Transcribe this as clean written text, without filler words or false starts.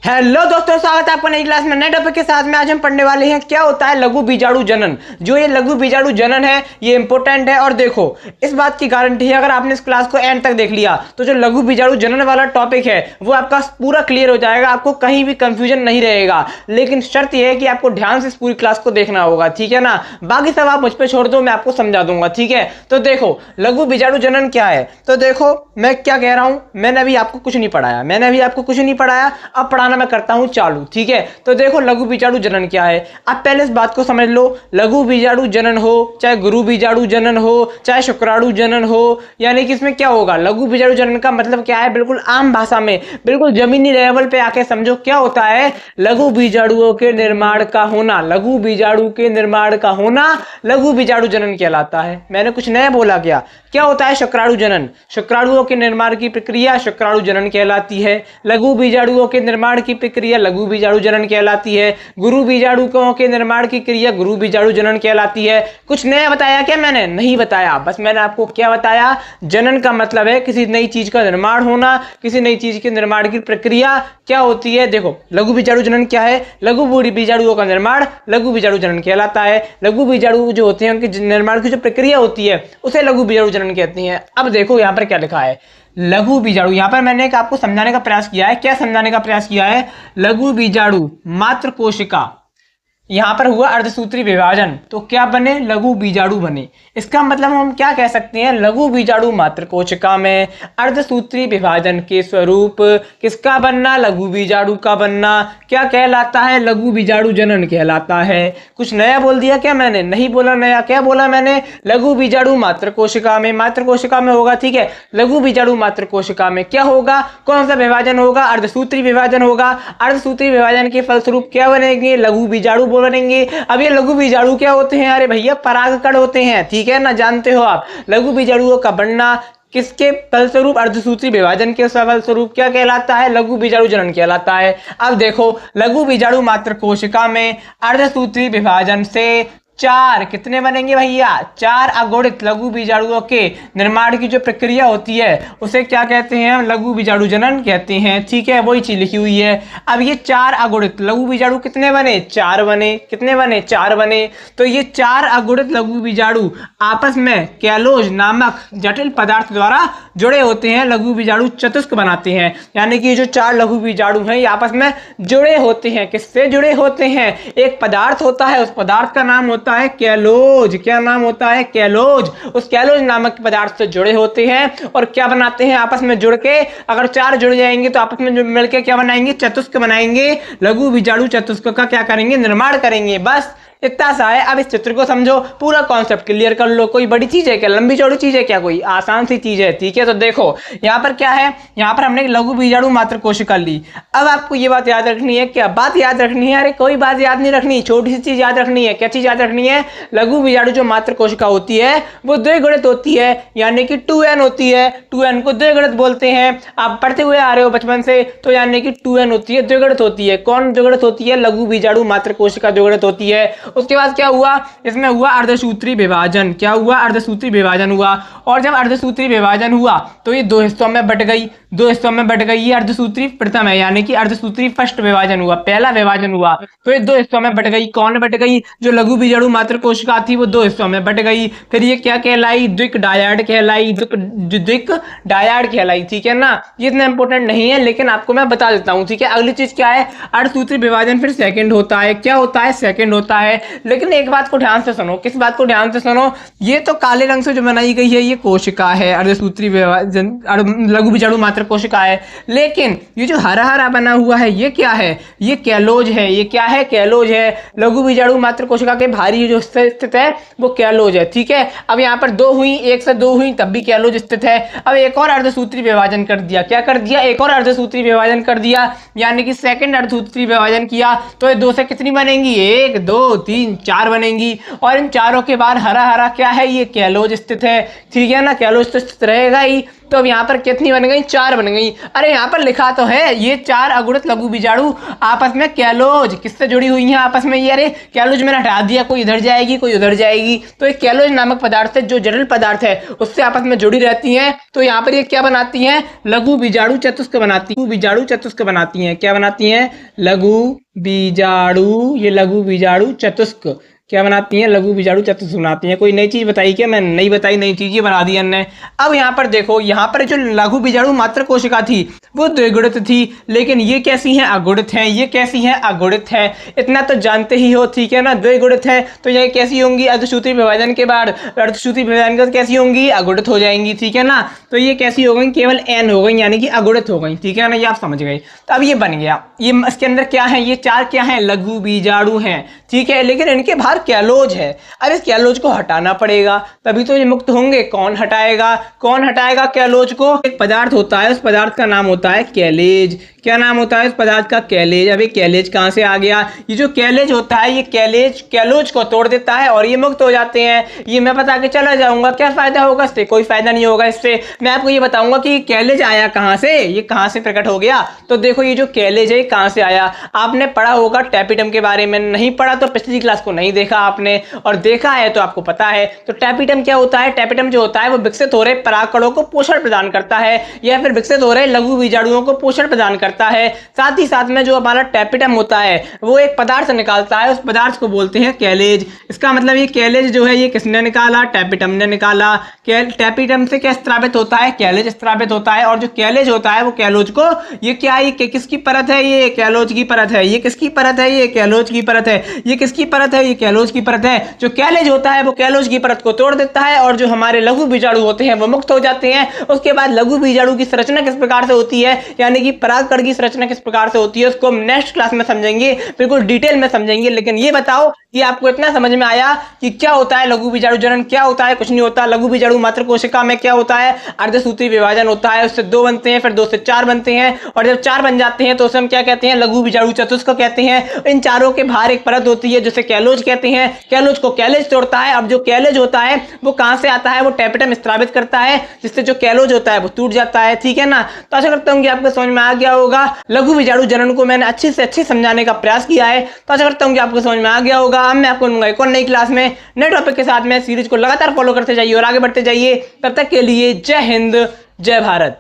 Hello दोस्तों, स्वागत है आपका नई क्लास में नए टॉपिक के साथ में। आज हम पढ़ने वाले हैं क्या होता है लघु बीजाणु जनन। जो ये लघु बीजाणु जनन है ये इंपॉर्टेंट है और देखो इस बात की गारंटी है, अगर आपने इस क्लास को एंड तक देख लिया तो जो लघु बीजाणु जनन वाला टॉपिक है वो आपका पूरा क्लियर हो जाएगा, आपको कहीं भी कंफ्यूजन नहीं रहेगा। लेकिन शर्त यह है कि आपको ध्यान से इस पूरी क्लास को देखना होगा, ठीक है ना। बाकी सब आप मुझ पर छोड़ दो, मैं आपको समझा दूंगा, ठीक है। तो देखो लघु बीजाणु जनन क्या है। तो देखो मैं क्या कह रहा हूं, मैंने अभी आपको कुछ नहीं पढ़ाया, अब पढ़ाना मैं करता हूं चालू, ठीक है। तो देखो लघु बीजाणु जनन क्या है, आप पहले इस बात को समझ लो। लघु बीजाणु जनन हो चाहे गुरु बीजाणु जनन हो चाहे शुक्राणु जनन हो, यानी कि इसमें क्या होगा, लघु बीजाणु जनन का मतलब क्या है, बिल्कुल आम भाषा में बिल्कुल जमीनी लेवल पे आके समझो क्या होता है। लघु बीजाणुओं के निर्माण का होना, लघु बीजाणु के निर्माण का होना लघु बीजाणु जनन कहलाता है। मैंने कुछ नया बोला क्या होता है शुक्राणु जनन, शुक्राणुओं के निर्माण की प्रक्रिया शुक्राणु जनन कहलाती है। लघु बीजाणुओं के निर्माण की प्रक्रिया लघु बीजाणु जनन कहलाती है। गुरु बीजाणुओं के निर्माण की क्रिया गुरु बीजाणु जनन कहलाती है। कुछ नया बताया क्या मैंने? नहीं बताया, बस मैंने आपको क्या बताया, जनन का मतलब है किसी नई चीज का निर्माण होना, किसी नई चीज के निर्माण की प्रक्रिया क्या होती है। देखो लघु बीजाणु जनन क्या है, लघु बीजाणुओं का निर्माण लघु बीजाणु जनन कहलाता है। लघु बीजाणु जो होते हैं उनके निर्माण की जो प्रक्रिया होती है उसे लघु बीजाणु जनन कहते हैं। अब देखो यहाँ पर क्या लिखा है, लघु बीजाणु। यहां पर मैंने आपको समझाने का प्रयास किया है, क्या समझाने का प्रयास किया है, लघु बीजाणु मात्र कोशिका, यहां पर हुआ अर्धसूत्री विभाजन तो क्या बने, लघु बीजाणु बने। इसका मतलब हम क्या कह सकते हैं, लघु बीजाणु मात्र कोशिका में अर्धसूत्री विभाजन के स्वरूप किसका बनना, लघु बीजाणु का बनना क्या कहलाता है, लघु बीजाणु जनन कहलाता है। कुछ नया बोल दिया क्या मैंने? नहीं बोला नया, क्या बोला मैंने, लघु बीजाणु मात्र कोशिका में होगा, ठीक है। लघु बीजाणु मात्र कोशिका में क्या होगा, कौन सा विभाजन होगा, अर्धसूत्री विभाजन होगा। अर्धसूत्री विभाजन के फलस्वरूप क्या बनेंगे, लघु बीजाणु बनेंगे। अब ये लघु बीजाणु क्या होते हैं, अरे भैया परागकण होते हैं, ठीक है ना, जानते हो आप। लघु बीजाणुओं का बनना किसके फलस्वरूप, अर्धसूत्री विभाजन के फलस्वरूप क्या कहलाता है, लघु बीजाणु जनन कहलाता है। अब देखो लघु बीजाणु मात्र कोशिका में अर्धसूत्री विभाजन से चार कितने बनेंगे भैया, चार अगुणित लघु बीजाणुओं के निर्माण की जो प्रक्रिया होती है उसे क्या कहते हैं, लघु बीजाणु जनन कहते हैं, ठीक है। वही चीज लिखी हुई है। अब ये चार अगुणित लघु बीजाणु कितने बने, चार बने, कितने बने, चार बने। तो ये चार अगुणित लघु बीजाणु आपस में कैलोज नामक जटिल पदार्थ द्वारा जुड़े होते हैं, लघु बीजाणु चतुष्क बनाते हैं। यानी कि जो चार लघु बीजाणु हैं ये आपस में जुड़े होते हैं। किससे जुड़े होते हैं, एक पदार्थ होता है, उस पदार्थ का नाम होता है कैलोज। क्या नाम होता है, कैलोज। उस कैलोज नामक पदार्थ से जुड़े होते हैं और क्या बनाते हैं, आपस में जुड़ के, अगर चार जुड़ जाएंगे तो आपस में मिलकर क्या बनाएंगे, चतुष्क बनाएंगे। लघु बीजाणु चतुष्क का क्या करेंगे, निर्माण करेंगे। बस इतना सा है। अब इस चित्र को समझो, पूरा कॉन्सेप्ट क्लियर कर लो। कोई बड़ी चीज है क्या, लंबी चौड़ी चीज है क्या, कोई आसान सी चीज है, ठीक है। तो देखो यहाँ पर क्या है, यहाँ पर हमने लघु बीजाणु मात्र कोशिका ली। अब आपको ये बात याद रखनी है, क्या बात याद रखनी है, अरे कोई बात याद नहीं रखनी, छोटी सी चीज याद रखनी है। क्या चीज याद रखनी है, लघु बीजाणु जो मात्र कोशिका होती है वो द्विगुणित होती है, यानी कि 2n होती है। 2n को द्विगुणित बोलते हैं, आप पढ़ते हुए आ रहे हो बचपन से, तो यानी कि 2n होती है, द्विगुणित होती है। कौन द्विगुणित होती है, लघु बीजाणु मात्र कोशिका द्विगुणित होती है। उसके बाद क्या हुआ, इसमें हुआ अर्धसूत्री विभाजन। क्या हुआ, अर्धसूत्री विभाजन हुआ। और जब अर्धसूत्री विभाजन हुआ तो ये दो हिस्सों में बट गई, ये अर्धसूत्री प्रथम है, यानी कि अर्धसूत्री फर्स्ट विभाजन हुआ, पहला विभाजन हुआ। तो ये दो हिस्सों में बट गई। कौन बट गई, जो लघु बीजाणु मात्र कोशिका थी वो दो हिस्सों में बट गई। फिर ये क्या कहलाई, द्विक डायड कहलाई, ठीक है ना। ये इतना इंपॉर्टेंट नहीं है लेकिन आपको मैं बता देता हूँ, ठीक है। अगली चीज क्या है, अर्धसूत्री विभाजन फिर सेकंड होता है। क्या होता है, सेकंड होता है। लेकिन एक बात को ध्यान से सुनो, किस बात को ध्यान से सुनो, ये तो काले रंग से जो बनाई गई है ये कोशिका है, अर्धसूत्री विभाजन लघु बीजाणु मात्र कोशिका है। लेकिन ये जो हरा हरा बना हुआ है ये क्या है, ये कैलोज है। ये क्या है, कैलोज है। लघु बीजाणु मात्र कोशिका के भारी जो स्थित है वो कैलोज है, ठीक है। अब यहाँ पर दो हुई, एक से दो हुई तब भी कैलोज स्थित है। अब एक और अर्धसूत्री विभाजन कर दिया, क्या कर दिया, एक और अर्धसूत्री विभाजन कर दिया, यानी कि सेकंड अर्धसूत्री विभाजन किया तो ये दो से कितनी बनेंगी, 1 2 3 4 बनेंगी। और इन चारों के बाद हरा हरा क्या है, ये कैलोज स्थित है, ठीक है ना, कैलोज तो स्थित रहेगा ही। तो अब यहाँ पर कितनी बन गई, 4 बन गई। अरे यहाँ पर लिखा तो है ये 4 अगुणित लघु बीजाणु आपस में कैलोज किससे जुड़ी हुई हैं आपस में, ये अरे कैलोज मैंने हटा दिया, कोई इधर जाएगी कोई उधर जाएगी, तो एक कैलोज नामक पदार्थ है जो जटिल पदार्थ है उससे आपस में जुड़ी रहती हैं। तो यहाँ पर ये क्या बनाती हैं, लघु बीजाणु चतुष्क बनाती हैं, बीजाणु चतुष्क बनाती हैं। क्या बनाती हैं, लघु बीजाणु, ये लघु बीजाणु चतुष्क क्या बनाती हैं, लघु बीजाणु चतुष्क बनाती हैं। कोई नई चीज बताई क्या, मैंने नहीं बताई, नई चीज ये बना दी हमने। अब यहाँ पर देखो, यहाँ पर जो लघु बीजाणु मात्र कोशिका थी वो द्विगुणित थी, लेकिन ये कैसी हैं, अगुणित हैं। ये कैसी हैं, अगुणित है, इतना तो जानते ही हो, ठीक है ना। द्विगुणित है तो ये कैसी होंगी, अर्धसूत्री विभाजन के बाद अर्धसूत्री विभाजन के कैसी होंगी, अगुणित हो जाएंगी, ठीक है ना। तो ये कैसी हो गई, केवल n हो गई, यानी कि अगुणित हो गई, ठीक है ना। ये आप समझ गए। तो अब ये बन गया, ये इसके अंदर क्या है, ये 4 क्या है, लघु बीजाणु हैं, ठीक है। लेकिन इनके बाहर कैलोज है, अब इस कैलोज को हटाना पड़ेगा तभी तो ये मुक्त होंगे। कौन हटाएगा, कौन हटाएगा कैलोज को, एक पदार्थ होता है, उस पदार्थ का नाम होता है कैलेज। क्या नाम होता है उस पदार्थ का, कैलेज। अब ये कैलेज कहाँ से आ गया, ये जो कैलेज होता है ये कैलेज कैलोज को तोड़ देता है और ये मुक्त हो जाते हैं। ये मैं बता के चला जाऊंगा, क्या फायदा होगा इससे, कोई फायदा नहीं होगा इससे। मैं आपको ये बताऊंगा कि कैलेज आया कहाँ से, ये कहाँ से प्रकट हो गया। तो देखो ये जो कैलेज है कहाँ से आया, आपने पढ़ा होगा टैपिटम के बारे में, नहीं पढ़ा तो पिछली क्लास को नहीं देखा आपने, और देखा है तो आपको पता है। तो टैपिटम क्या होता है, टैपिटम जो होता है वो विकसित हो रहे परागकणों को पोषण प्रदान करता है, या फिर विकसित हो रहे लघु बीजाणुओं को पोषण प्रदान करता है। साथ ही साथ में जो हमारा टैपिटम होता है वो एक पदार्थ निकालता है, उस पदार्थ को बोलते हैं कैलेज। इसका मतलब ये कैलेज जो है ये किसने निकाला, टैपिटम ने निकाला। टैपिटम से क्या स्त्रावित होता है, कैलेज स्त्रावित होता है, और जो कैलेज होता है वो कैलोज को, ये क्या है, ये किसकी परत है, ये कैलोज की परत है। ये किसकी परत है, ये कैलोज की परत है। ये किसकी परत है, ये कैलोज की परत है। जो कैलेज होता है वो कैलोज की परत को तोड़ देता है और जो हमारे लघु बीजाणु होते हैं वो मुक्त हो जाते हैं। उसके बाद लघु बीजाणु की संरचना किस प्रकार से होती है, यानी कि परागकण की संरचना किस प्रकार से होती है, उसको हम नेक्स्ट क्लास में समझेंगे, बिल्कुल डिटेल में समझेंगे। लेकिन ये बताओ कि आपको इतना समझ में आया कि क्या होता है लघु बीजाणु जनन, क्या होता है, कुछ नहीं होता। लघु बीजाणु मात्र कोशिका में क्या होता है, अर्धसूत्री विभाजन होता है, उससे 2 बनते हैं, फिर 2 से 4 बनते हैं, और जब 4 बन जाते हैं तो उसे हम क्या कहते हैं, लघु बीजाणु चतुष्क कहते हैं। इन चारों के बाहर एक परत होती है जिसे कैलोज कहते हैं, कैलोज को कैलेज तोड़ता है। अब जो कैलेज होता है वो कहां से आता है, वो टैपिटम स्त्रावित करता है, जिससे जो कैलोज होता है वो टूट जाता है, ठीक है ना। तो आशा करता हूं कि आपको समझ में आ गया होगा। लघु बीजाणु जनन को मैंने अच्छे से अच्छे समझाने का प्रयास किया है, तो आशा करता हूं कि आपको समझ में आ गया होगा। अब मैं आपको मिलूंगा एक और नई क्लास में नए टॉपिक के साथ में। सीरीज को लगातार फॉलो करते जाइए और आगे बढ़ते जाइए। तब तक के लिए जय हिंद, जय भारत।